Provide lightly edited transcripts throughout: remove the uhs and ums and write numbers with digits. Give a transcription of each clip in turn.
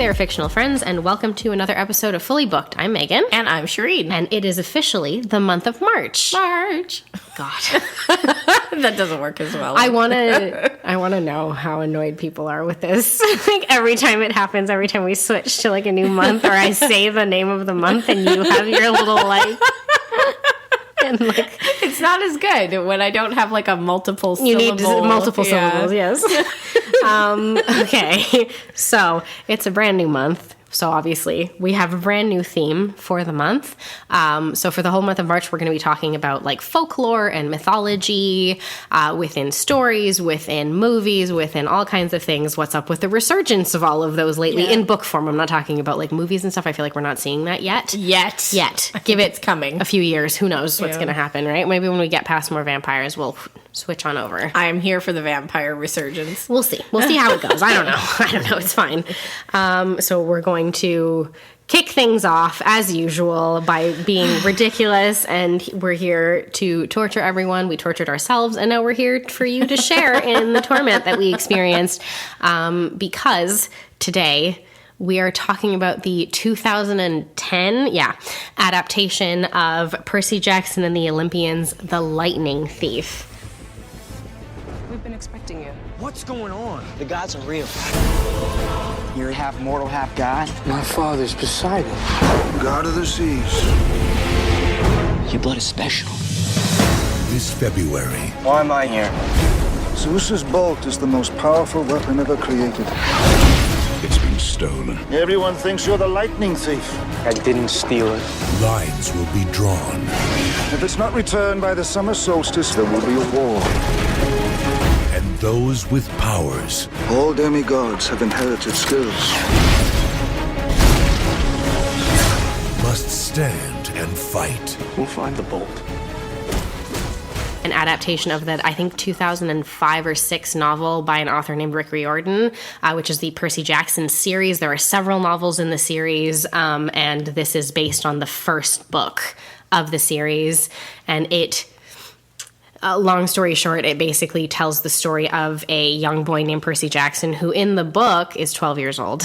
there, fictional friends, and welcome to another episode of Fully Booked. I'm Megan. And I'm Shireen. And it is officially the month of March. March. God. That doesn't work as well. I want to know how annoyed people are with this. Like, every time it happens, every time we switch to, like, a new month, or I say the name of the month, and you have your little, like... And, like, it's not as good when I don't have, like, a multiple syllable. You need multiple syllables, yes. Okay, so it's a brand new month. So obviously we have a brand new theme for the month. So for the whole month of March, we're going to be talking about like folklore and mythology within stories, within movies, within all kinds of things. What's up with the resurgence of all of those lately in book form? I'm not talking about like movies and stuff. I feel like we're not seeing that yet. Yet. Give it coming. A few years. Who knows what's going to happen, right? Maybe when we get past more vampires, we'll switch on over. I'm here for the vampire resurgence. We'll see. We'll see how it goes. I don't know. It's fine. So we're going to kick things off as usual by being ridiculous, and we're here to torture everyone. We tortured ourselves, and now we're here for you to share in the torment that we experienced, because today we are talking about the 2010 adaptation of Percy Jackson and the Olympians, The Lightning Thief. We've been expecting you. What's going on? The gods are real. You're half mortal, half god. My father's Poseidon. God of the seas. Your blood is special. This February. Why am I here? Zeus's bolt is the most powerful weapon ever created. It's been stolen. Everyone thinks you're the lightning thief. I didn't steal it. Lines will be drawn. If it's not returned by the summer solstice, there will be a war. And those with powers. All demigods have inherited skills. Must stand and fight. We'll find the bolt. An adaptation of that, I think, 2005 or 6 novel by an author named Rick Riordan, which is the Percy Jackson series. There are several novels in the series, and this is based on the first book of the series. And it, long story short, it basically tells the story of a young boy named Percy Jackson, who in the book is 12 years old.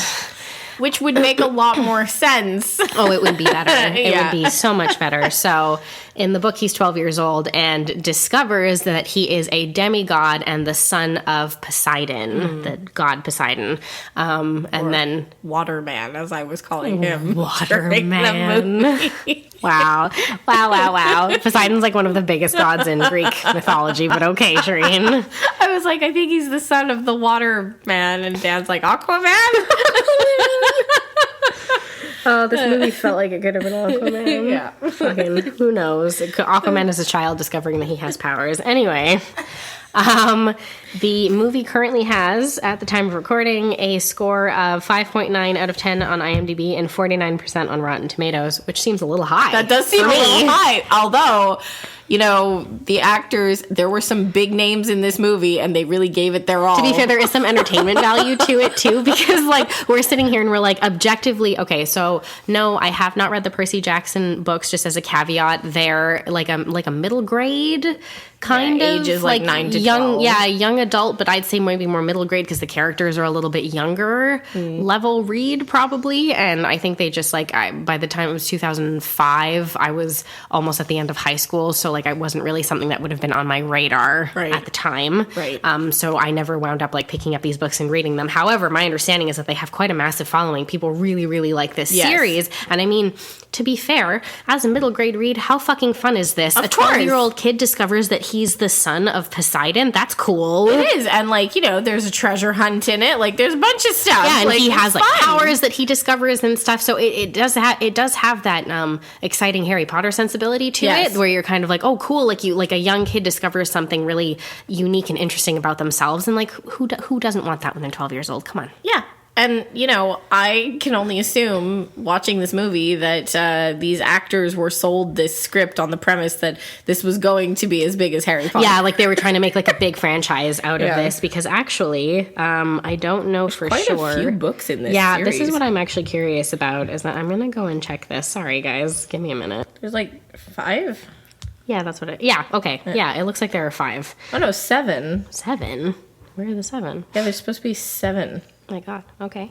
Which would make a lot more sense. Oh, it would be better. It would be so much better. So in the book, he's 12 years old and discovers that he is a demigod and the son of Poseidon, the god Poseidon. And then... Waterman, as I was calling him. Waterman. Wow. Poseidon's like one of the biggest gods in Greek mythology, but okay, Shireen. I was like, I think he's the son of the Waterman, and Dan's like, Aquaman? Oh, this movie felt like it could have been Aquaman. Yeah. Fucking, who knows? Aquaman is a child discovering that he has powers. Anyway, the movie currently has, at the time of recording, a score of 5.9 out of 10 on IMDb and 49% on Rotten Tomatoes, which seems a little high. That does seem a little high. Although, you know, the actors, there were some big names in this movie, and they really gave it their all. To be fair, there is some entertainment value to it, too, because, like, we're sitting here and we're, like, objectively, okay, so, no, I have not read the Percy Jackson books, just as a caveat. They're, like a middle grade kind of. Ages, like 9 to 12. Young adult, but I'd say maybe more middle grade, because the characters are a little bit younger level read, probably, and I think they just, like, by the time it was 2005, I was almost at the end of high school, so, like, I wasn't really something that would have been on my radar at the time. Right. So I never wound up, like, picking up these books and reading them. However, my understanding is that they have quite a massive following. People really, really like this series. And I mean, to be fair, as a middle grade read, how fucking fun is this? Of a 12-year-old kid discovers that he's the son of Poseidon. That's cool. It is. And, like, you know, there's a treasure hunt in it. Like, there's a bunch of stuff. Yeah, and like, he has, like, fun. powers that he discovers and stuff. So it does have that exciting Harry Potter sensibility to it, where you're kind of like, oh, cool. Like a young kid discovers something really unique and interesting about themselves. And, like, who doesn't want that when they're 12 years old? Come on. Yeah. And, you know, I can only assume, watching this movie, that these actors were sold this script on the premise that this was going to be as big as Harry Potter. Yeah, like they were trying to make, like, a big franchise out of this, because actually, I don't know for quite sure. A few books in this series. this is what I'm actually curious about, is that I'm going to go and check this. Sorry, guys. Give me a minute. There's, like, 5? Yeah, that's what okay. Yeah, it looks like there are 5. Oh, no, 7. 7? Where are the 7? Yeah, there's supposed to be 7. My God. Okay.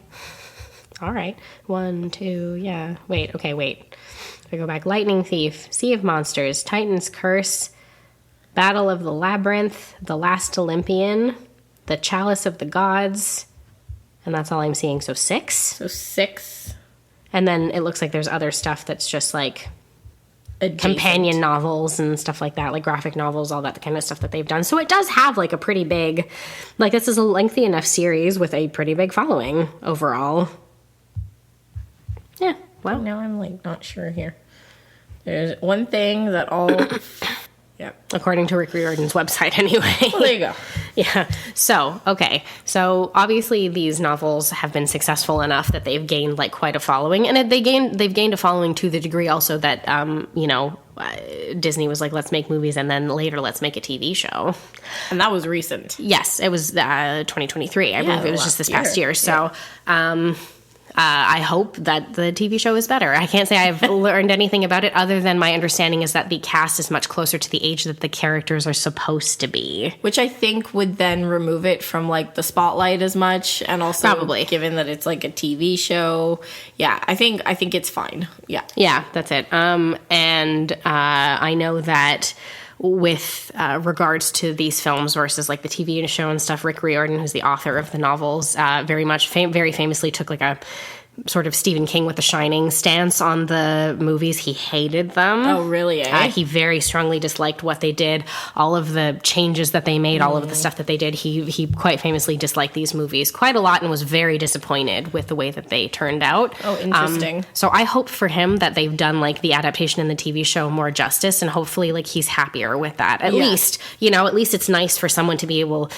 All right. 1, 2, yeah. Wait. If I go back, Lightning Thief, Sea of Monsters, Titan's Curse, Battle of the Labyrinth, The Last Olympian, The Chalice of the Gods, and that's all I'm seeing. So 6? So 6. And then it looks like there's other stuff that's just like Adjacent. companion novels and stuff like that, like graphic novels, all that kind of stuff that they've done. So it does have like a pretty big, like this is a lengthy enough series with a pretty big following overall. Yeah, well. Now I'm like not sure here. There's one thing that all... Yeah. According to Rick Riordan's website, anyway. Well, there you go. Yeah. So, okay. So, obviously, these novels have been successful enough that they've gained, like, quite a following. And they've gained a following to the degree also that, Disney was like, let's make movies, and then later, let's make a TV show. And that was recent. Yes. It was 2023. I believe it was just this past year. So, I hope that the TV show is better. I can't say I've learned anything about it other than my understanding is that the cast is much closer to the age that the characters are supposed to be. Which I think would then remove it from like the spotlight as much, and also Probably. given that it's like a TV show. Yeah, I think it's fine. Yeah. Yeah, that's it. And I know that with regards to these films versus like the TV show and stuff, Rick Riordan, who's the author of the novels, very famously took like a sort of Stephen King with The Shining stance on the movies. He hated them. Oh, really? He very strongly disliked what they did, all of the changes that they made, all of the stuff that they did. He quite famously disliked these movies quite a lot and was very disappointed with the way that they turned out. Oh, interesting. So I hope for him that they've done like the adaptation and the TV show more justice, and hopefully like he's happier with that. At least it's nice for someone to be able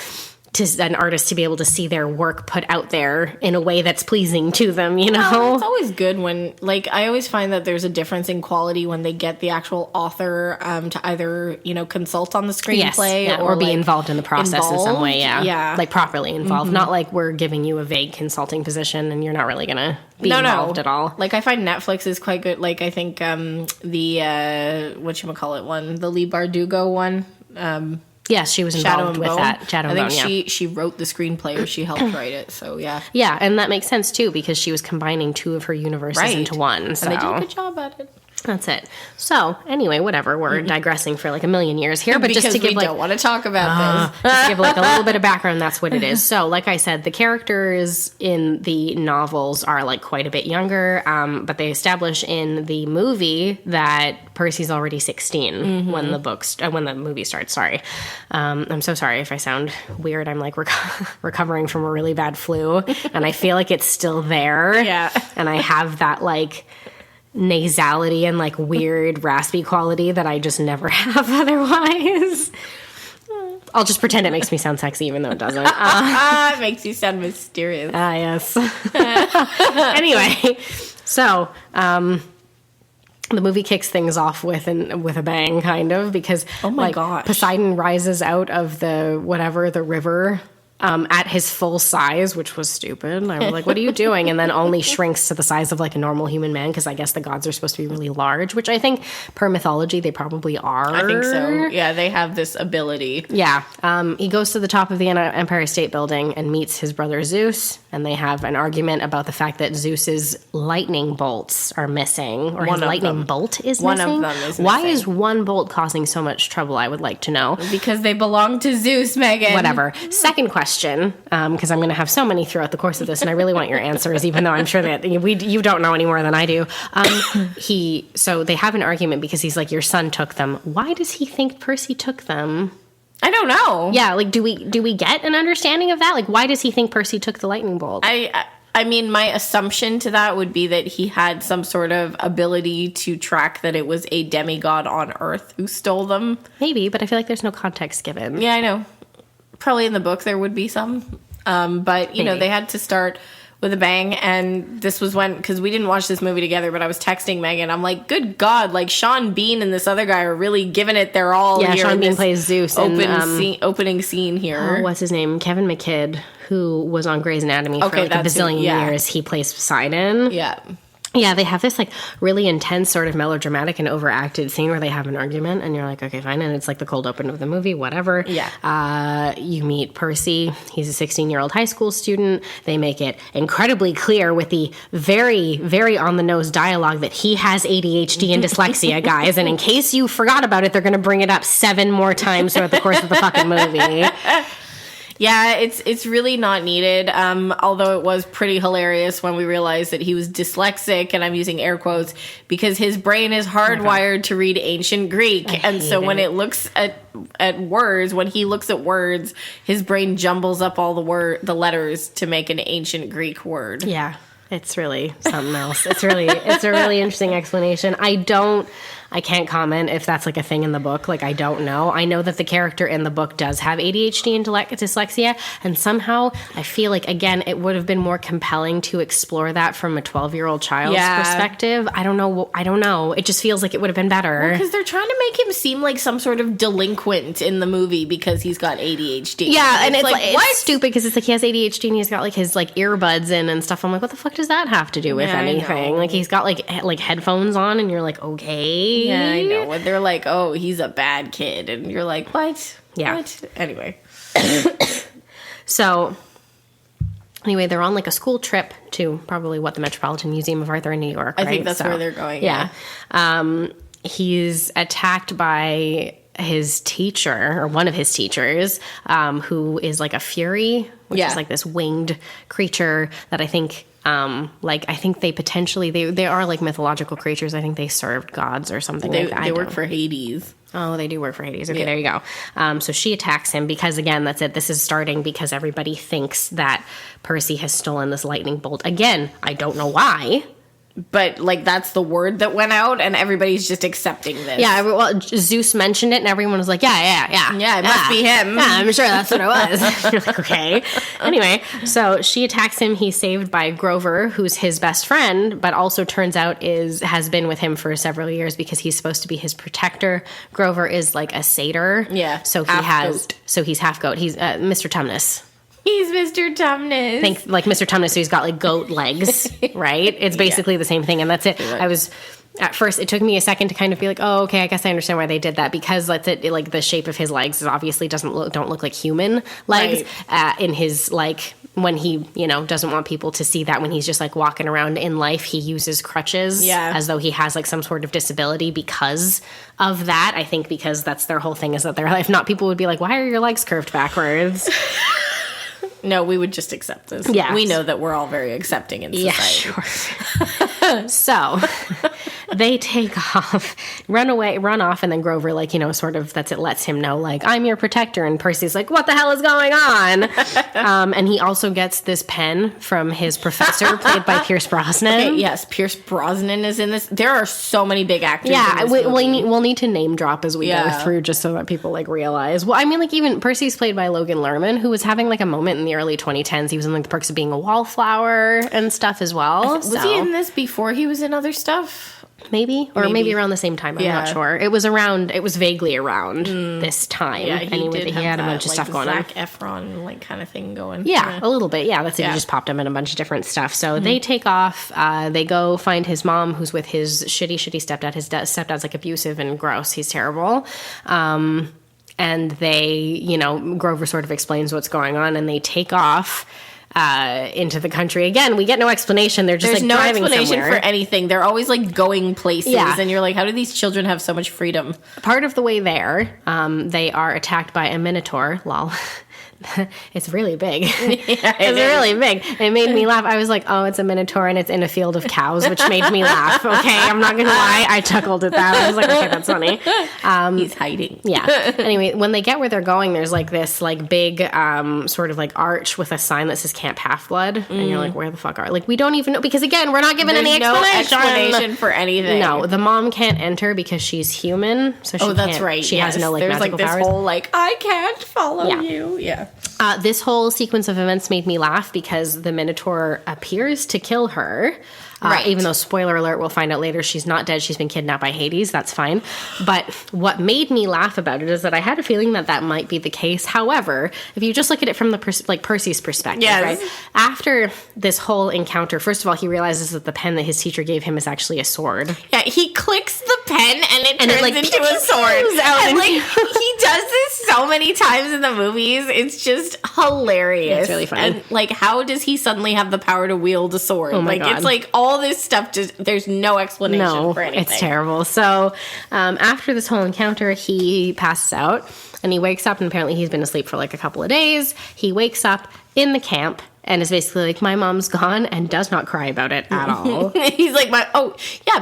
an artist to be able to see their work put out there in a way that's pleasing to them, you know? Well, it's always good when, like, I always find that there's a difference in quality when they get the actual author to either, consult on the screenplay or be like, involved in the process in some way, Yeah. Like properly involved. Not like we're giving you a vague consulting position and you're not really going to be involved at all. Like, I find Netflix is quite good. Like, I think the, whatchamacallit one, the Lee Bardugo one, Yes, she was involved with that. Shadow and Bone, I think she wrote the screenplay, or she helped write it. So yeah, yeah, and that makes sense too because she was combining two of her universes into one. So. And they did a good job at it. That's it. So anyway, whatever. We're digressing for like a million years here, but because just to give we like don't want to talk about this. Just to give like a little bit of background. That's what it is. So, like I said, the characters in the novels are like quite a bit younger, but they establish in the movie that Percy's already 16 when the movie starts. Sorry, I'm so sorry if I sound weird. I'm like recovering from a really bad flu, and I feel like it's still there. Yeah, and I have that like nasality and like weird raspy quality that I just never have otherwise. I'll just pretend it makes me sound sexy even though it doesn't. It makes you sound mysterious. Yes. Anyway, so the movie kicks things off with a bang, kind of, because oh my gosh, Poseidon rises out of the river at his full size, which was stupid. I was like, what are you doing? And then only shrinks to the size of like a normal human man, because I guess the gods are supposed to be really large, which I think per mythology they probably are. I think so. Yeah, they have this ability. Yeah. He goes to the top of the Empire State Building and meets his brother Zeus, and they have an argument about the fact that Zeus's lightning bolts are missing, or his lightning bolt is one missing. One of them is missing. Why is one bolt causing so much trouble, I would like to know. Because they belong to Zeus, Megan. Whatever. Second question, because I'm going to have so many throughout the course of this, and I really want your answers, even though I'm sure that you don't know any more than I do. So they have an argument because he's like, your son took them. Why does he think Percy took them? I don't know. Yeah, like do we get an understanding of that? Like, why does he think Percy took the lightning bolt? I mean, my assumption to that would be that he had some sort of ability to track that it was a demigod on Earth who stole them. Maybe, but I feel like there's no context given. Yeah, I know. Probably in the book there would be some. But, you know, they had to start with a bang. And this was when, because we didn't watch this movie together, but I was texting Megan. I'm like, good God, like Sean Bean and this other guy are really giving it their all. Yeah, here. Sean Bean plays Zeus. Opening scene here. Oh, what's his name? Kevin McKidd, who was on Grey's Anatomy for like a bazillion years. He plays Poseidon. Yeah. Yeah, they have this like really intense sort of melodramatic and overacted scene where they have an argument and you're like, okay, fine. And it's like the cold open of the movie, whatever. Yeah. You meet Percy. He's a 16-year-old high school student. They make it incredibly clear with the very, very on-the-nose dialogue that he has ADHD and dyslexia, guys. And in case you forgot about it, they're going to bring it up 7 more times throughout the course of the fucking movie. Yeah, it's really not needed. Although it was pretty hilarious when we realized that he was dyslexic, and I'm using air quotes because his brain is hardwired to read ancient Greek, and so when it looks at words, when he looks at words, his brain jumbles up all the letters to make an ancient Greek word. Yeah, it's really something else. It's a really interesting explanation. I can't comment if that's like a thing in the book. Like, I don't know. I know that the character in the book does have ADHD and dyslexia, and somehow I feel like, again, it would have been more compelling to explore that from a 12-year-old child's perspective. I don't know. It just feels like it would have been better. Because they're trying to make him seem like some sort of delinquent in the movie because he's got ADHD. Yeah, and it's like what? It's stupid because it's like he has ADHD and he's got like his like earbuds in and stuff. I'm like, what the fuck does that have to do with anything? Like, he's got like headphones on and you're like, okay. Yeah, I know. And they're like, oh, he's a bad kid. And you're like, what? Yeah. What? Anyway. So, anyway, they're on like a school trip to probably the Metropolitan Museum of Art in New York, right? I think that's where they're going. Yeah. He's attacked by his teacher, or one of his teachers, who is like a fury, which is like this winged creature that I think... I think they potentially, they are like mythological creatures. I think they served gods or something like that. They work for Hades. Oh, they do work for Hades. Okay, there you go. So she attacks him because, again, that's it. This is starting because everybody thinks that Percy has stolen this lightning bolt. Again, I don't know why. But, like, that's the word that went out, and everybody's just accepting this. Yeah, well, Zeus mentioned it, and everyone was like, yeah. Yeah, it must be him. Yeah, I'm sure that's what it was. You're like, okay. Anyway, so she attacks him. He's saved by Grover, who's his best friend, but also turns out has been with him for several years because he's supposed to be his protector. Grover is, like, a satyr. Yeah, so he's half goat. He's Mr. Tumnus. He's Mr. Tumnus. Think like Mr. Tumnus, so he's got like goat legs, right? It's basically the same thing, and that's it. Right. At first, it took me a second to kind of be like, oh, okay, I guess I understand why they did that, because like the shape of his legs obviously don't look like human legs. Right. In his like when he doesn't want people to see that when he's just like walking around in life, he uses crutches as though he has like some sort of disability because of that. I think because that's their whole thing is that if not, people would be like, why are your legs curved backwards? No, we would just accept this. Yeah. We know that we're all very accepting in society. Yeah, sure. So they take off, run off, and then Grover, like, sort of, that's it, lets him know, like, I'm your protector. And Percy's like, what the hell is going on? And he also gets this pen from his professor, played by Pierce Brosnan. Okay, yes, Pierce Brosnan is in this. There are so many big actors in this movie. We'll need to name drop as we go through, just so that people, like, realize. Well, I mean, like, even Percy's played by Logan Lerman, who was having, like, a moment in the early 2010s. He was in, like, The Perks of Being a Wallflower and stuff as well. Was he in this before he was in other stuff? Maybe around the same time. I'm not sure. It was vaguely around this time. Yeah, he had a bunch of stuff going on. Zac Efron, like, kind of thing going. Yeah, a little bit. Yeah, that's it. He just popped him in a bunch of different stuff. So they take off. They go find his mom, who's with his shitty stepdad. His stepdad's, like, abusive and gross. He's terrible. And they, Grover sort of explains what's going on, and they take off into the country. Again, we get no explanation. There's like no driving explanation somewhere. for anything. They're always like going places, and you're like, how do these children have so much freedom? Part of the way there, they are attacked by a minotaur. Lol. It's really big. It's really big. It made me laugh. I was like, oh, it's a minotaur and it's in a field of cows, which made me laugh. Okay, I'm not gonna lie, I chuckled at that. I was like, okay, that's funny. He's hiding. Yeah. Anyway, when they get where they're going, there's like this like big sort of like arch with a sign that says Camp Half-Blood, and you're like, where the fuck are? Like, we don't even know, because again, we're not given any explanation for anything. No, the mom can't enter because she's human, so she that's right. She has no like There's magical like this powers. whole like, I can't follow you. Yeah. This whole sequence of events made me laugh because the Minotaur appears to kill her, Right. Even though, spoiler alert, we'll find out later she's not dead. She's been kidnapped by Hades. That's fine. But what made me laugh about it is that I had a feeling that might be the case. However, if you just look at it from the Percy's perspective, right? After this whole encounter, first of all, he realizes that the pen that his teacher gave him is actually a sword. Yeah, he clicks the pen and it turns like, into a sword. And like he does this so many times in the movies. It's just hilarious. It's really fun. And like, how does he suddenly have the power to wield a sword? Oh my like, God. it's like all this stuff. Just there's no explanation for anything. It's terrible. So after this whole encounter, he passes out and he wakes up, and apparently he's been asleep for like a couple of days. He wakes up in the camp and is basically like, my mom's gone, and does not cry about it at all. He's like,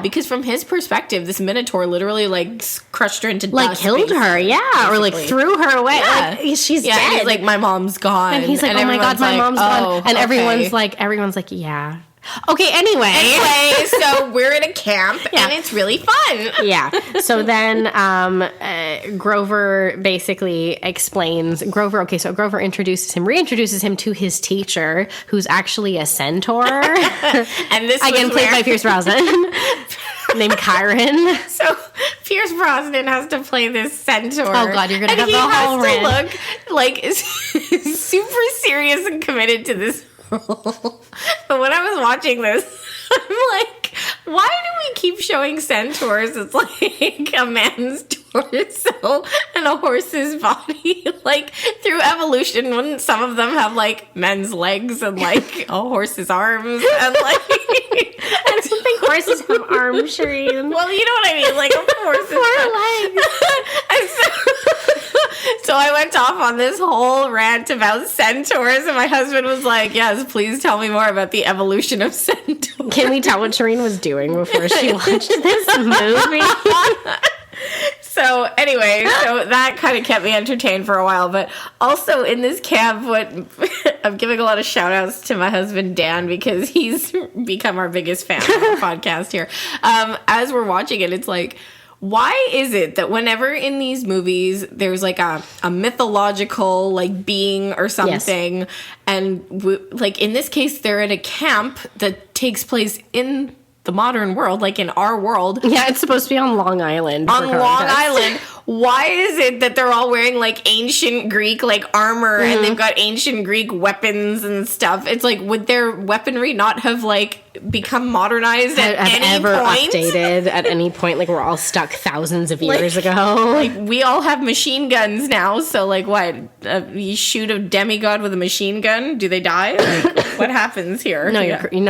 because from his perspective, this Minotaur literally like crushed her into like dust, killed her, yeah, or like threw her away. Yeah. Like, she's Yeah, dead. he's like, my mom's gone. And he's like, oh my God, my mom's gone. And everyone's like, yeah. Okay, anyway, so we're in a camp and it's really fun. Yeah. So then Grover basically explains, Grover reintroduces him to his teacher, who's actually a centaur. And this again, played by Pierce Brosnan. Named Chiron. So Pierce Brosnan has to play this centaur. Oh God, you're gonna have the whole rant. He has to look like super serious and committed to this role. But when I was watching this, I'm like, why do we keep showing centaurs? It's like a man's torso and a horse's body. Like, through evolution, wouldn't some of them have like men's legs and like a horse's arms and like? I don't think horses have arms, Shireen. Well, you know what I mean, like a horse's So I went off on this whole rant about centaurs, and my husband was like, yes, please tell me more about the evolution of centaurs. Can we tell what Shireen was doing before she watched this movie? So anyway, that kind of kept me entertained for a while. But also in this camp, I'm giving a lot of shout outs to my husband, Dan, because he's become our biggest fan of our podcast here. As we're watching it, it's like, why is it that whenever in these movies there's like a mythological like being or something, yes, and like in this case they're at a camp that takes place in the modern world, like in our world. Yeah, it's supposed to be on Long Island. On Long Island. Why is it that they're all wearing like ancient Greek like armor, and they've got ancient Greek weapons and stuff? It's like, would their weaponry not have like become modernized at any point? Updated at any point? Like, we're all stuck thousands of years ago. Like, we all have machine guns now. So like, what? You shoot a demigod with a machine gun? Do they die? Like, what happens here? No,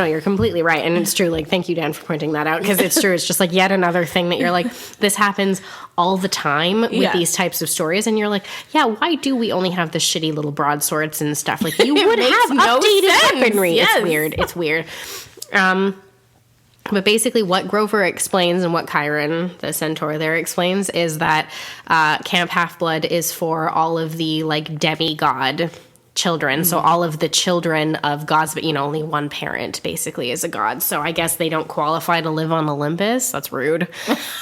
you're completely right, and it's true. Like, thank you, Dan, for pointing that out, because it's true. It's just like yet another thing that you're like, this happens all the time with these types of stories, and you're like, yeah, why do we only have the shitty little broadswords and stuff? Like, you would have updated weaponry. Yes. It's weird. But basically what Grover explains, and what Chiron, the centaur there, explains, is that Camp Half-Blood is for all of the like demigod children, so all of the children of gods, but only one parent basically is a god. So I guess they don't qualify to live on Olympus. That's rude.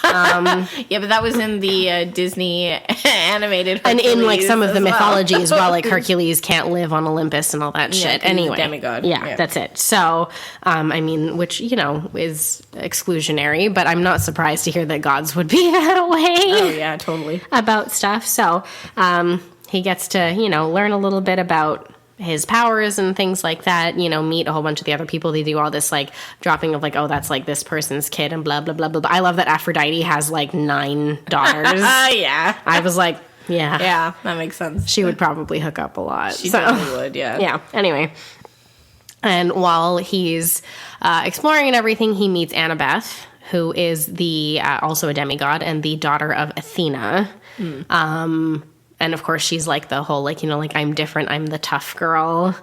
Yeah, but that was in the Disney animated Hercules, and in like some of the mythology as well. Like Hercules can't live on Olympus and all that shit. Anyway, demigod. Yeah, that's it. So I mean, which is exclusionary, but I'm not surprised to hear that gods would be that way. Oh yeah, totally. About stuff. So he gets to, learn a little bit about his powers and things like that, meet a whole bunch of the other people. They do all this, like, dropping of, like, oh, that's, like, this person's kid and blah, blah, blah, blah. I love that Aphrodite has, like, 9 daughters. Yeah. I was like, yeah. Yeah, that makes sense. She would probably hook up a lot. She definitely would, yeah. Yeah, anyway. And while he's exploring and everything, he meets Annabeth, who is also a demigod and the daughter of Athena. And of course, she's like the whole, like, I'm different, I'm the tough girl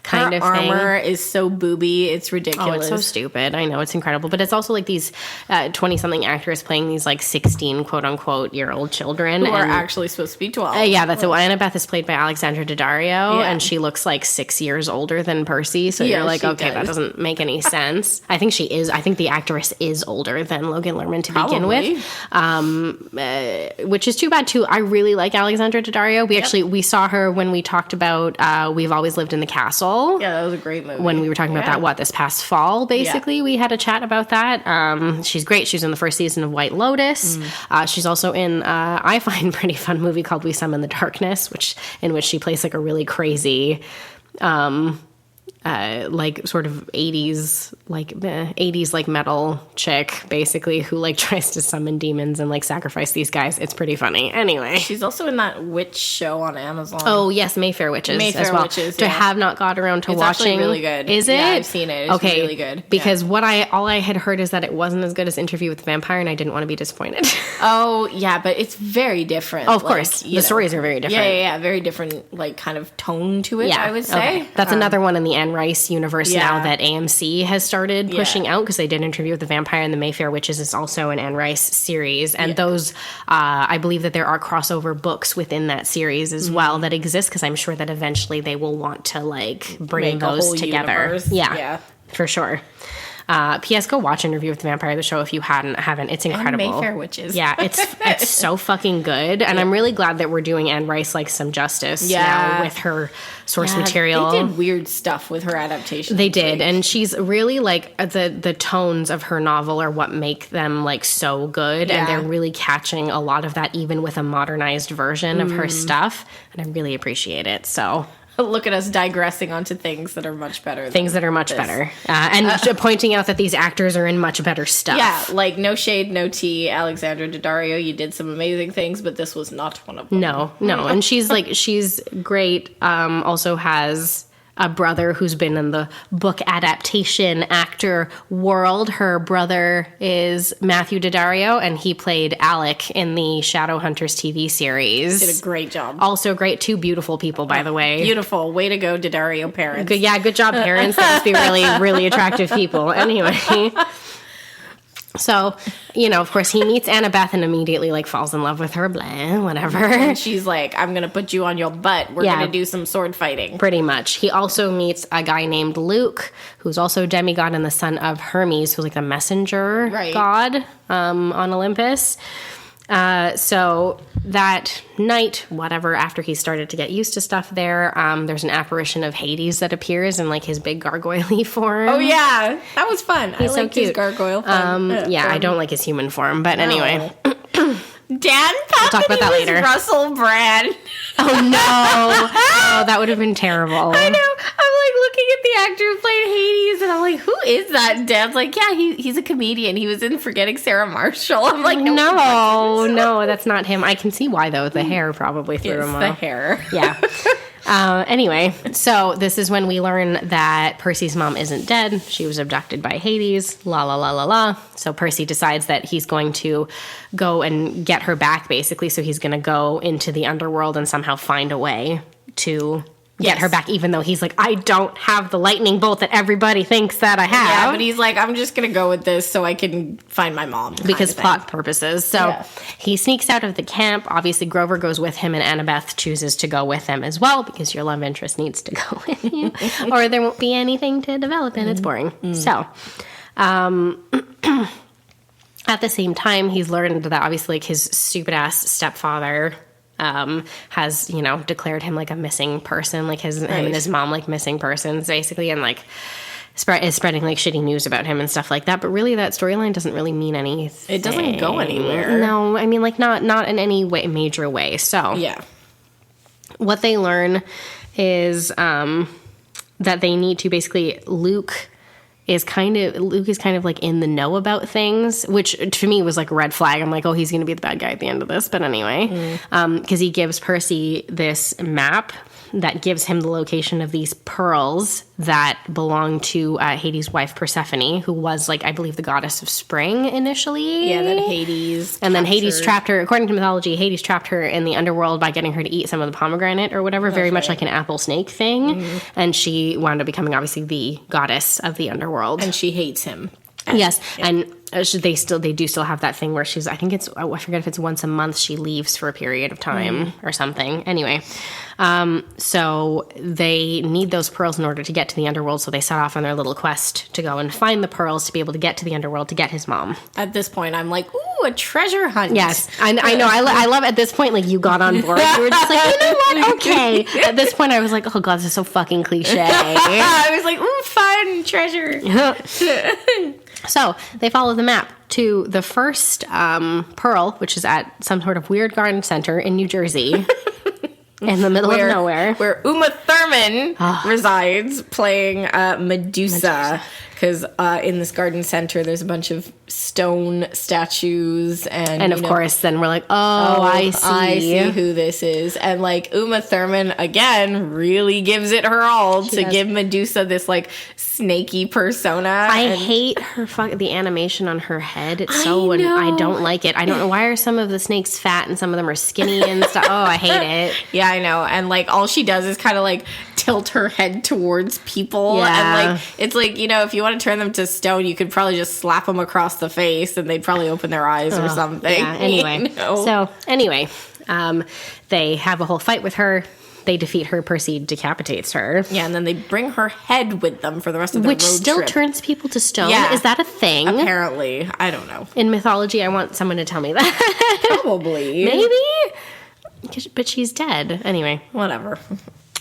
kind of thing. Her armor is so booby, it's ridiculous. Oh, it's so stupid. I know, it's incredible. But it's also like these 20-something actors playing these like 16 quote-unquote year-old children. Who are actually supposed to be 12. Yeah, that's it. Well, Annabeth is played by Alexandra Daddario, and she looks like 6 years older than Percy. So you're like, okay, that doesn't make any sense. I think she is. I think the actress is older than Logan Lerman to begin with. Which is too bad, too. I really like Alexandra Daddario. We saw her when we talked about We've Always Lived in the Castle. Fall. Yeah, that was a great movie. When we were talking about that, this past fall, basically, we had a chat about that. She's great. She's in the first season of White Lotus. She's also in, I find, pretty fun movie called We Summon the Darkness, in which she plays like a really crazy, like sort of 80s like metal chick, basically, who like tries to summon demons and like sacrifice these guys. It's pretty funny. Anyway, she's also in that witch show on Amazon. Oh yes, Mayfair Witches as well. Witches, I have not got around to watching. It's really good. Is it? Yeah, I've seen it. It's really good. Because all I had heard is that it wasn't as good as Interview with the Vampire, and I didn't want to be disappointed. Oh yeah, but it's very different. Oh, of course, the stories are very different. Yeah, very different, like kind of tone to it. I would say that's another one in the Anne Rice universe now that AMC has started pushing out, because they did Interview with the Vampire, and the Mayfair Witches is also an Anne Rice series, and those I believe that there are crossover books within that series as well that exist, because I'm sure that eventually they will want to like bring those together. Universe. Yeah, for sure. P.S. Go watch Interview with the Vampire, the show, if you haven't. It's incredible. And Mayfair Witches. Yeah, it's so fucking good, and I'm really glad that we're doing Anne Rice like some justice now with her source material. They did weird stuff with her adaptation. They did, and she's really like the tones of her novel are what make them like so good, and they're really catching a lot of that even with a modernized version of her stuff, and I really appreciate it. So. Look at us digressing onto things that are much better. Things that are much better. And pointing out that these actors are in much better stuff. Yeah, like no shade, no tea. Alexandra Daddario, you did some amazing things, but this was not one of them. No. And she's great. Also has a brother who's been in the book adaptation actor world. Her brother is Matthew Daddario, and he played Alec in the Shadowhunters TV series. Did a great job. Also great. Two beautiful people, by the way. Beautiful. Way to go, Daddario parents. Good job, parents. They must be really, really attractive people. Anyway. So, of course, he meets Annabeth and immediately, like, falls in love with her, blah, whatever. And she's like, I'm going to put you on your butt. We're going to do some sword fighting. Pretty much. He also meets a guy named Luke, who's also a demigod and the son of Hermes, who's like the messenger god on Olympus. So that night, whatever, after he started to get used to stuff there's an apparition of Hades that appears in like his big gargoyle-y form. Oh yeah, that was fun. He's so cute. His gargoyle form. I don't like his human form, but anyway. Dan we'll talk about that later. Russell Brand. Oh no! Oh, that would have been terrible. I know. I'm like looking at the actor who played Hades, and I'm like, who is that? And Dan's like, yeah, he's a comedian. He was in Forgetting Sarah Marshall. I'm like, no, that's not him. I can see why though. The hair probably threw him off. The hair. Yeah. Anyway, so this is when we learn that Percy's mom isn't dead. She was abducted by Hades. La la la la la. So Percy decides that he's going to go and get her back, basically. So he's going to go into the underworld and somehow find a way to get her back, even though he's like, I don't have the lightning bolt that everybody thinks that I have. Yeah, but he's like, I'm just going to go with this so I can find my mom. Because plot purposes. So he sneaks out of the camp. Obviously, Grover goes with him, and Annabeth chooses to go with them as well, because your love interest needs to go with you, or there won't be anything to develop, and it's boring. So, at the same time, he's learned that obviously like, his stupid-ass stepfather has, declared him like a missing person, like him and his mom like missing persons, basically, and like is spreading like shitty news about him and stuff like that. But really, that storyline doesn't really mean anything. It doesn't go anywhere. No, I mean like not in any way major way. So yeah, what they learn is that they need to basically Luke is kind of like in the know about things, which to me was like a red flag. I'm like, oh, he's going to be the bad guy at the end of this. But anyway, because he gives Percy this map that gives him the location of these pearls that belong to Hades' wife Persephone, who was like, I believe, the goddess of spring initially. Yeah, then Hades. And then Hades trapped her, according to mythology, Hades trapped her in the underworld by getting her to eat some of the pomegranate or whatever, very much like an apple snake thing. And she wound up becoming obviously the goddess of the underworld. And she hates him. Yes, and they do still have that thing where she's, I think it's, I forget if it's once a month she leaves for a period of time or something. Anyway, so they need those pearls in order to get to the underworld, so they set off on their little quest to go and find the pearls to be able to get to the underworld to get his mom. At this point, I'm like, ooh, ooh, a treasure hunt. Yes, I know. I love at this point, like, you got on board. You were just like, you know what? Okay. At this point, I was like, oh, God, this is so fucking cliche. I was like, ooh, fun, treasure. So they follow the map to the first pearl, which is at some sort of weird garden center in New Jersey. In the middle of nowhere. Where Uma Thurman resides, playing Medusa. Because in this garden center, there's a bunch of stone statues. And of course, then we're like, I see who this is. And, like, Uma Thurman, again, really gives it her all to give Medusa this, like, snaky persona. I hate her the animation on her head. It's so I don't like it. I don't know, why are some of the snakes fat and some of them are skinny and stuff. Oh, I hate it. Yeah, I know. And, like, all she does is kind of, like, tilt her head towards people. Yeah. And, like, it's like, you know, if you want to turn them to stone, you could probably just slap them across the face and they'd probably open their eyes or something. Yeah, anyway. You know? So, anyway, they have a whole fight with her. They defeat her. Percy decapitates her. Yeah, and then they bring her head with them for the rest of the road trip. Which still turns people to stone. Yeah. Is that a thing? Apparently. I don't know. In mythology, I want someone to tell me that. Probably. Maybe? But she's dead. Anyway. Whatever.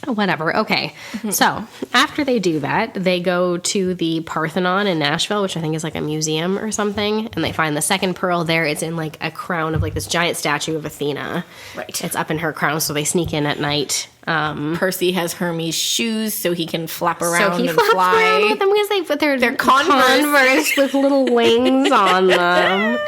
Okay. So after they do that, they go to the Parthenon in Nashville, which I think is like a museum or something. And they find the second pearl there. It's in like a crown of like this giant statue of Athena. Right. It's up in her crown. So they sneak in at night. Percy has Hermes' shoes so he can flap around and flaps fly. around with them because they're Converse with little wings on them.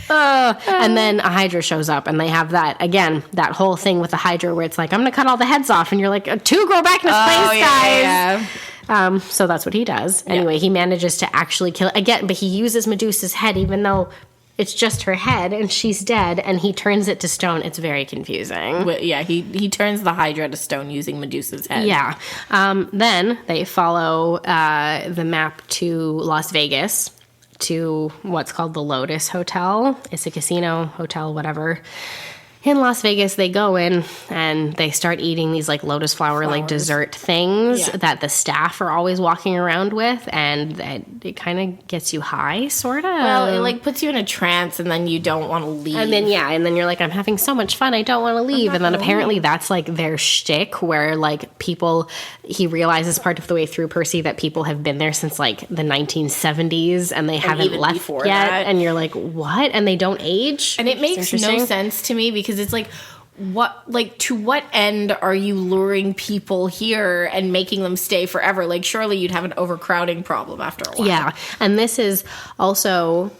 And then a Hydra shows up, and they have that whole thing with the Hydra where it's like, I'm going to cut all the heads off, and you're like, two grow back into place, guys. Yeah. So that's what he does. Anyway, he manages to actually kill it again, but he uses Medusa's head, even though it's just her head, and she's dead, and he turns it to stone. It's very confusing. Well, yeah, he turns the Hydra to stone using Medusa's head. Yeah. Then they follow the map to Las Vegas, to what's called the Lotus Hotel. It's a casino, hotel, whatever. In Las Vegas, they go in and they start eating these like lotus flower like dessert things that the staff are always walking around with, and it kind of gets you high, sort of. Well, it like puts you in a trance, and then you don't want to leave. And then you're like, I'm having so much fun, I don't want to leave. And then apparently that's like their shtick, where like people, he realizes part of the way through, Percy, that people have been there since like the 1970s and they haven't left yet. That. And you're like, what? And they don't age? And it makes no sense to me, because it's like, to what end are you luring people here and making them stay forever? Like, surely you'd have an overcrowding problem after a while. Yeah. And this is also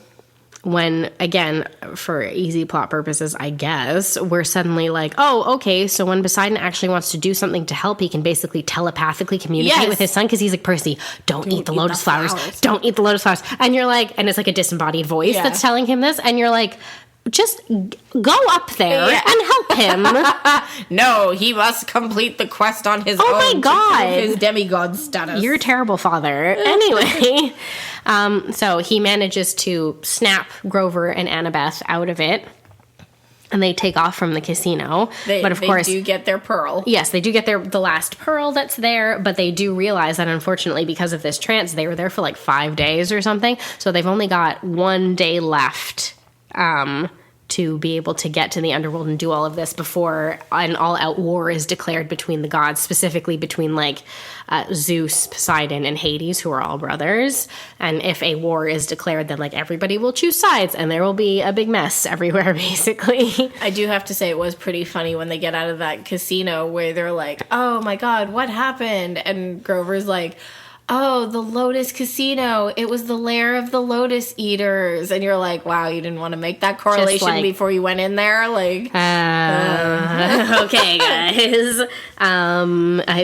when, again, for easy plot purposes, I guess, we're suddenly like, oh, okay, so when Poseidon actually wants to do something to help, he can basically telepathically communicate with his son, because he's like, Percy, don't eat the lotus flowers. Don't eat the lotus flowers. And you're like, and it's like a disembodied voice that's telling him this, and you're like, just go up there and help him. No, he must complete the quest on his own. Oh my God. To prove his demigod status. You're a terrible father. Anyway, so he manages to snap Grover and Annabeth out of it, and they take off from the casino. But of course, they do get their pearl. Yes, they do get the last pearl that's there, but they do realize that unfortunately, because of this trance, they were there for like 5 days or something. So they've only got 1 day left to be able to get to the underworld and do all of this before an all-out war is declared between the gods, specifically between like Zeus, Poseidon, and Hades, who are all brothers. And if a war is declared, then like everybody will choose sides, and there will be a big mess everywhere, basically. I do have to say it was pretty funny when they get out of that casino where they're like, oh my God, what happened? And Grover's like, oh, the Lotus Casino. It was the lair of the Lotus Eaters. And you're like, wow, you didn't want to make that correlation before you went in there? Like, okay, guys.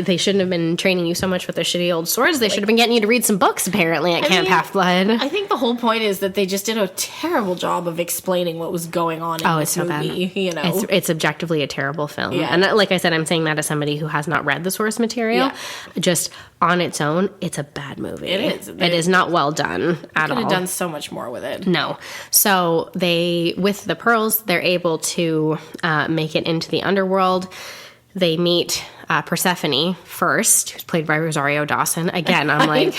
They shouldn't have been training you so much with their shitty old swords. They should have been getting you to read some books, apparently, at Camp Half-Blood. I think the whole point is that they just did a terrible job of explaining what was going on in this movie. Bad. You know? It's objectively a terrible film. Yeah. And like I said, I'm saying that as somebody who has not read the source material. Yeah. Just on its own, it's a bad movie. It is. It is not well done at all. Could have done so much more with it. No. So with the pearls, they're able to make it into the underworld. They meet Persephone first, who's played by Rosario Dawson. Again, I'm like,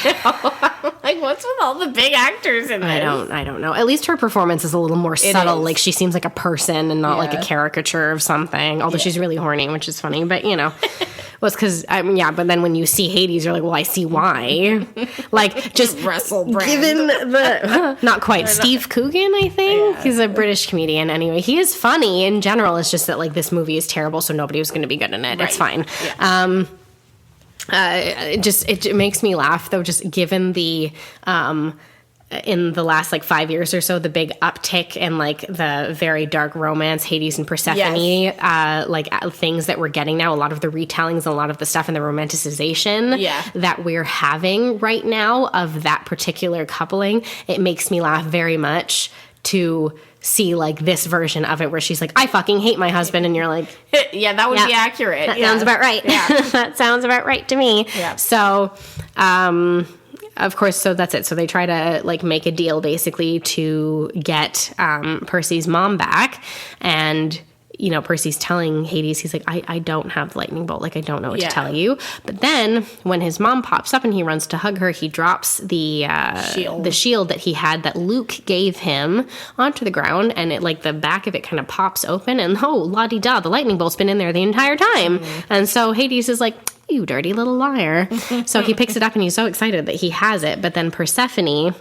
like, what's with all the big actors in this? I don't know. At least her performance is a little more subtle. Like, she seems like a person and not like a caricature of something. Although she's really horny, which is funny. But, you know, well, it's because, but then when you see Hades, you're like, well, I see why. Like, just Russell Brand. given the, not quite, Steve Coogan, I think. Yeah. He's a British comedian. Anyway, he is funny in general. It's just that, like, this movie is terrible, so nobody was going to be good in it. Right. It's fine. Yeah. It makes me laugh, though, just given the, in the last, like, 5 years or so, the big uptick in, like, the very dark romance, Hades and Persephone, things that we're getting now, a lot of the retellings, a lot of the stuff in the romanticization that we're having right now of that particular coupling, it makes me laugh very much to see, like, this version of it where she's like, I fucking hate my husband, and you're like, yeah, that would be accurate. That sounds about right. Yeah. That sounds about right to me. Yeah. So, of course, so that's it. So they try to, like, make a deal basically to get Percy's mom back, and you know, Percy's telling Hades, he's like, I don't have the lightning bolt. Like, I don't know what to tell you. But then when his mom pops up and he runs to hug her, he drops the shield that he had that Luke gave him onto the ground. And it, like, the back of it kind of pops open. And, oh, la-di-da, the lightning bolt's been in there the entire time. And so Hades is like, you dirty little liar. So he picks it up and he's so excited that he has it. But then Persephone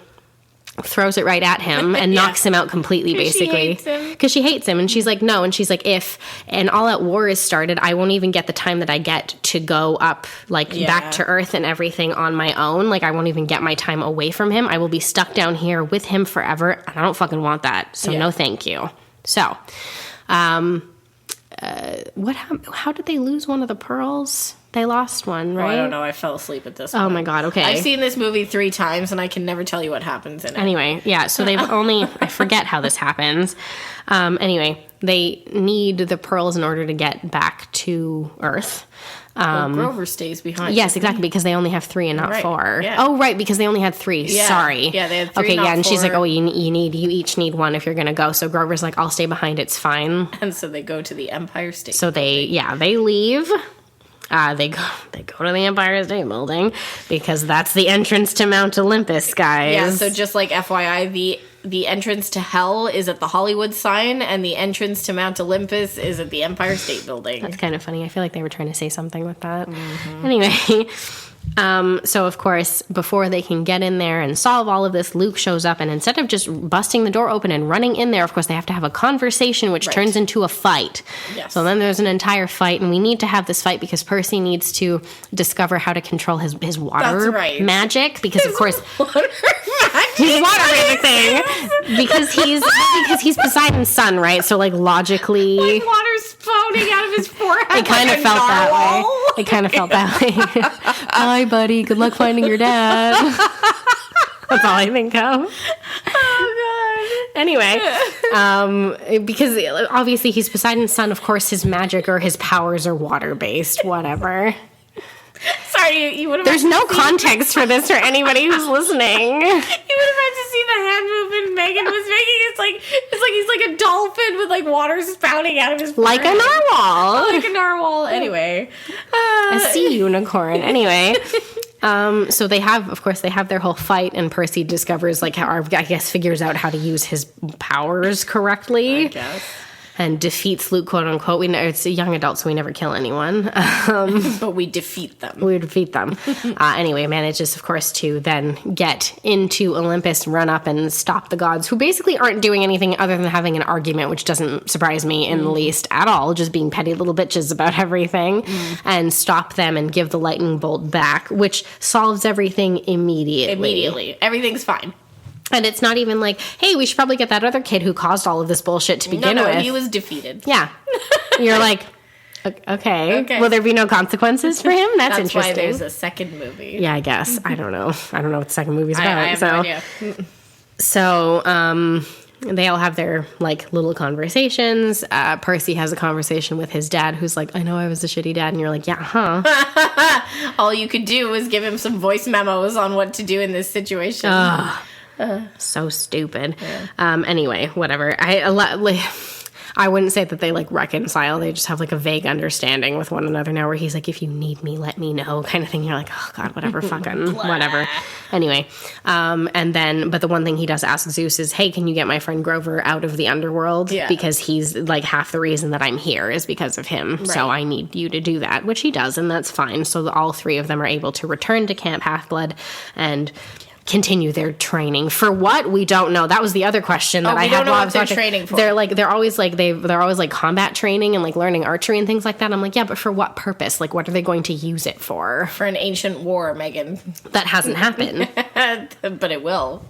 throws it right at him and knocks him out completely, basically. Because she hates him. And she's like, no. And she's like, if an all-out war is started, I won't even get the time that I get to go up, like, back to Earth and everything on my own. Like, I won't even get my time away from him. I will be stuck down here with him forever. And I don't fucking want that. So no thank you. So, how did they lose one of the pearls? They lost one, right? Oh, I don't know. I fell asleep at this point. Oh, my God. Okay. I've seen this movie 3 times, and I can never tell you what happens in it. Anyway, yeah. So they've I forget how this happens. Anyway, they need the pearls in order to get back to Earth. Grover stays behind. Yes, exactly, because they only have 3 and not 4. Yeah. Oh, right, because they only had 3. Yeah. Sorry. Yeah, they had 3. Okay, not and 4. she's like, oh, you each need 1 if you're gonna go. So Grover's like, I'll stay behind. It's fine. And so they go to the Empire State. So they leave. They go to the Empire State Building because that's the entrance to Mount Olympus, guys. Yeah, so just like FYI, the entrance to Hell is at the Hollywood sign, and the entrance to Mount Olympus is at the Empire State Building. That's kind of funny. I feel like they were trying to say something with that. Mm-hmm. Anyway, so of course, before they can get in there and solve all of this, Luke shows up, and instead of just busting the door open and running in there, of course, they have to have a conversation, which turns into a fight. Yes. So then there's an entire fight, and we need to have this fight because Percy needs to discover how to control his water magic, because of course his water magic thing, because he's Poseidon's son, right? So, like, logically, like, water's spouting out of his forehead. It kind of felt that way. It kind of felt that way. Bye, buddy. Good luck finding your dad. That's all I think of. Oh, God. Anyway, because obviously he's Poseidon's son, of course his magic or his powers are water-based, whatever. Sorry, you would have. There's no context for this for anybody who's listening. You would have had to see the hand movement Megan was making. It's like he's like a dolphin with, like, water spouting out of his forehead. Like a narwhal. Like a narwhal. Anyway, a sea unicorn. Anyway. So they have their whole fight, and Percy discovers, like, figures out how to use his powers correctly. I guess. And defeats Luke, quote unquote. We know it's a young adult, so we never kill anyone. But we defeat them. Anyway, manages, of course, to then get into Olympus, run up and stop the gods, who basically aren't doing anything other than having an argument, which doesn't surprise me in the least at all, just being petty little bitches about everything, and stop them and give the lightning bolt back, which solves everything immediately. Everything's fine. And it's not even like, hey, we should probably get that other kid who caused all of this bullshit to begin with. No, he was defeated. Yeah. You're like, okay. Will there be no consequences for him? That's interesting. That's why there's a second movie. Yeah, I guess. I don't know what the second movie's about. I have no idea. So, they all have their, like, little conversations. Percy has a conversation with his dad, who's like, I know I was a shitty dad. And you're like, yeah, huh? All you could do was give him some voice memos on what to do in this situation. So stupid. Yeah. Anyway, whatever. I wouldn't say that they like reconcile. They just have like a vague understanding with one another now where he's like, if you need me, let me know kind of thing. You're like, oh God, whatever, fucking whatever. Anyway, but the one thing he does ask Zeus is, hey, can you get my friend Grover out of the underworld? Yeah. Because he's like half the reason that I'm here is because of him. Right. So I need you to do that, which he does, and that's fine. So all three of them are able to return to Camp Half-Blood and continue their training for what we don't know. That was the other question that I had while I was watching. Training for. They're always like combat training and like learning archery and things like that. I'm like, yeah, but for what purpose? Like, what are they going to use it for? For an ancient war, Megan. That hasn't happened. But it will.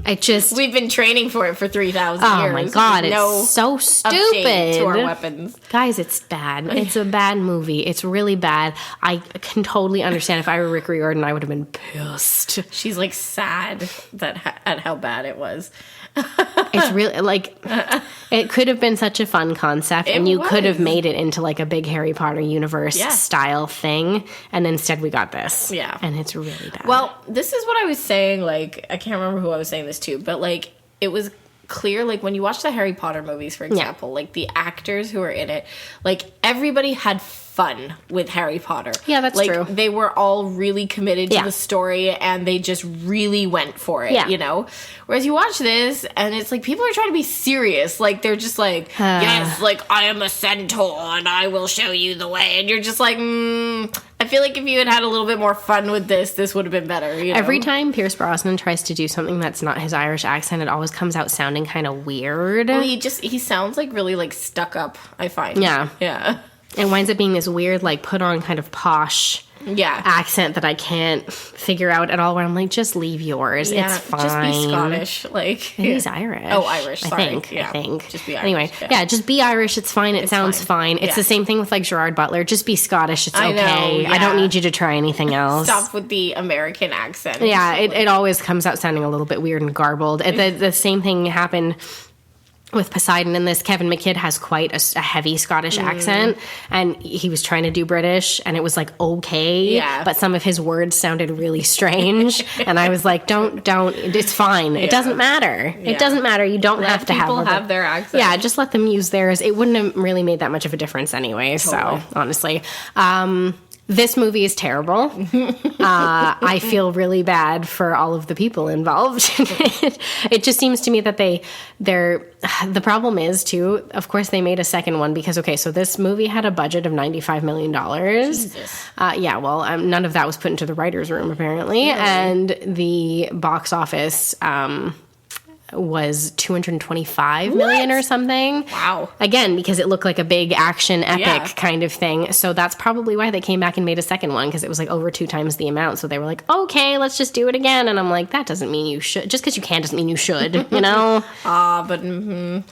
We've been training for it for 3,000 years. Oh my God, it's so stupid. Update to our weapons. Guys, it's bad. It's a bad movie. It's really bad. I can totally understand if I were Rick Riordan, I would have been pissed. She's like sad at how bad it was. It's really like it could have been such a fun concept, and you could have made it into like a big Harry Potter universe style thing, and instead we got this. Yeah, and it's really bad. Well, this is what I was saying. Like, I can't remember who I was saying this to, but like it was clear, like when you watch the Harry Potter movies, for example, like the actors who are in it, like everybody had fun with Harry Potter. Yeah, that's true. They were all really committed to the story, and they just really went for it, you know? Whereas you watch this, and it's like people are trying to be serious. Like, they're just like, yes, like, I am a centaur, and I will show you the way. And you're just like, I feel like if you had a little bit more fun with this would have been better, you know? Every time Pierce Brosnan tries to do something that's not his Irish accent, it always comes out sounding kind of weird. Well, he sounds like really like stuck up, I find. Yeah. It winds up being this weird, like, put on kind of posh accent that I can't figure out at all, where I'm like, just leave yours. It's fine. Just be Scottish. Like, he's Irish. Oh, Irish. Sorry. I think. Just be Irish. Anyway, just be Irish. It's fine. It sounds fine. It's the same thing with like Gerard Butler. Just be Scottish. It's okay. I don't need you to try anything else. Stop with the American accent. Yeah, it always comes out sounding a little bit weird and garbled. The same thing happened with Poseidon in this. Kevin McKidd has quite a heavy Scottish accent, and he was trying to do British, and it was like okay, but some of his words sounded really strange, and I was like, don't, it's fine. It doesn't matter. It doesn't matter. You don't have to have their accent. Yeah, just let them use theirs. It wouldn't have really made that much of a difference anyway. Totally. So honestly, this movie is terrible. I feel really bad for all of the people involved. It just seems to me that the problem is too, of course they made a second one because, so this movie had a budget of $95 million. Jesus. None of that was put into the writer's room apparently. Really? And the box office, was 225 million or something. Wow. Again, because it looked like a big action epic kind of thing. So that's probably why they came back and made a second one, because it was like over 2 times the amount. So they were like, okay, let's just do it again. And I'm like, that doesn't mean you should. Just because you can doesn't mean you should, you know? But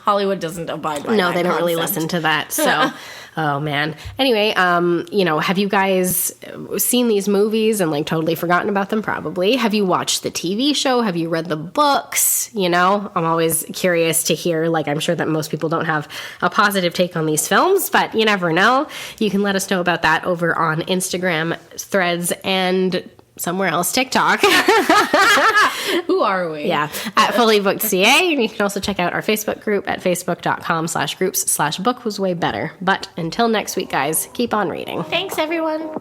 Hollywood doesn't abide by that. No, they don't really listen to that. So... Oh, man. Anyway, have you guys seen these movies and, like, totally forgotten about them? Probably. Have you watched the TV show? Have you read the books? You know, I'm always curious to hear, like, I'm sure that most people don't have a positive take on these films, but you never know. You can let us know about that over on Instagram, Threads, and somewhere else, TikTok. Who are we? Yeah, at Fully Booked CA. And you can also check out our Facebook group at facebook.com/groups/book was way better. But until next week, guys, keep on reading. Thanks, everyone.